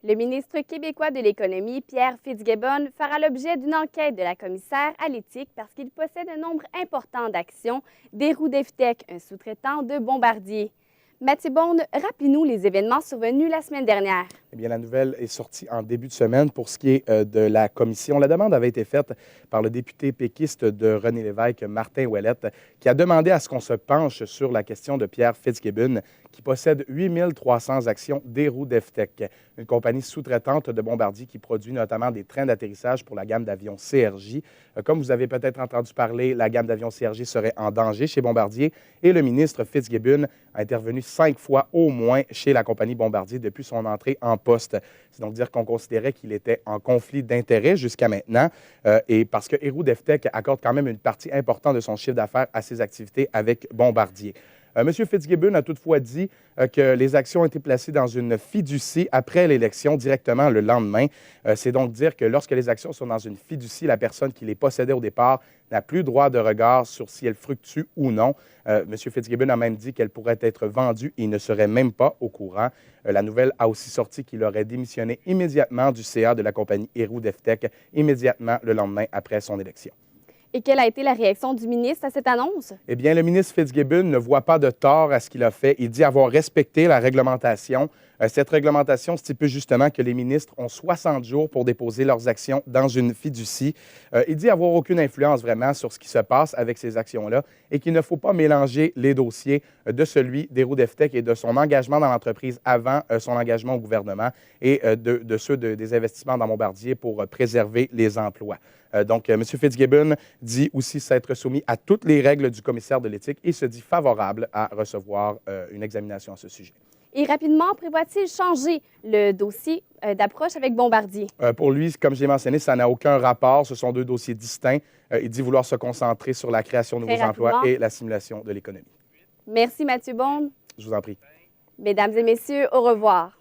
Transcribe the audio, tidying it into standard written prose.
Le ministre québécois de l'Économie, Pierre Fitzgibbon, fera l'objet d'une enquête de la commissaire à l'éthique parce qu'il possède un nombre important d'actions d'Héroux-Devtech, un sous-traitant de Bombardier. Mathieu Bond, rappelez-nous les événements survenus la semaine dernière. Eh bien, la nouvelle est sortie en début de semaine pour ce qui est de la commission. La demande avait été faite par le député péquiste de René Lévesque, Martin Ouellette, qui a demandé à ce qu'on se penche sur la question de Pierre Fitzgibbon, qui possède 8 300 actions d'Héroux-Devtech, une compagnie sous-traitante de Bombardier qui produit notamment des trains d'atterrissage pour la gamme d'avions CRJ. Comme vous avez peut-être entendu parler, la gamme d'avions CRJ serait en danger chez Bombardier et le ministre Fitzgibbon a intervenu 5 fois au moins chez la compagnie Bombardier depuis son entrée en poste. C'est donc dire qu'on considérait qu'il était en conflit d'intérêts jusqu'à maintenant et parce que Héroux-Devtech accorde quand même une partie importante de son chiffre d'affaires à ses activités avec Bombardier. M. Fitzgibbon a toutefois dit que les actions ont été placées dans une fiducie après l'élection, directement le lendemain. C'est donc dire que lorsque les actions sont dans une fiducie, la personne qui les possédait au départ n'a plus droit de regard sur si elles fructuent ou non. M. Fitzgibbon a même dit qu'elles pourraient être vendues et il ne serait même pas au courant. La nouvelle a aussi sorti qu'il aurait démissionné immédiatement du CA de la compagnie Héroux-Devtech, immédiatement le lendemain après son élection. Et quelle a été la réaction du ministre à cette annonce? Eh bien, le ministre Fitzgibbon ne voit pas de tort à ce qu'il a fait. Il dit avoir respecté la réglementation. Cette réglementation stipule justement que les ministres ont 60 jours pour déposer leurs actions dans une fiducie. Il dit avoir aucune influence vraiment sur ce qui se passe avec ces actions-là et qu'il ne faut pas mélanger les dossiers de celui d'Héroux-Devtech et de son engagement dans l'entreprise avant son engagement au gouvernement et de ceux des investissements dans Bombardier pour préserver les emplois. Donc, M. Fitzgibbon dit aussi s'être soumis à toutes les règles du commissaire de l'éthique et se dit favorable à recevoir une examination à ce sujet. Et rapidement, prévoit-il changer le dossier d'approche avec Bombardier? Pour lui, comme j'ai mentionné, ça n'a aucun rapport. Ce sont deux dossiers distincts. Il dit vouloir se concentrer sur la création de nouveaux emplois et la stimulation de l'économie. Merci, Mathieu Bond. Je vous en prie. Mesdames et messieurs, au revoir.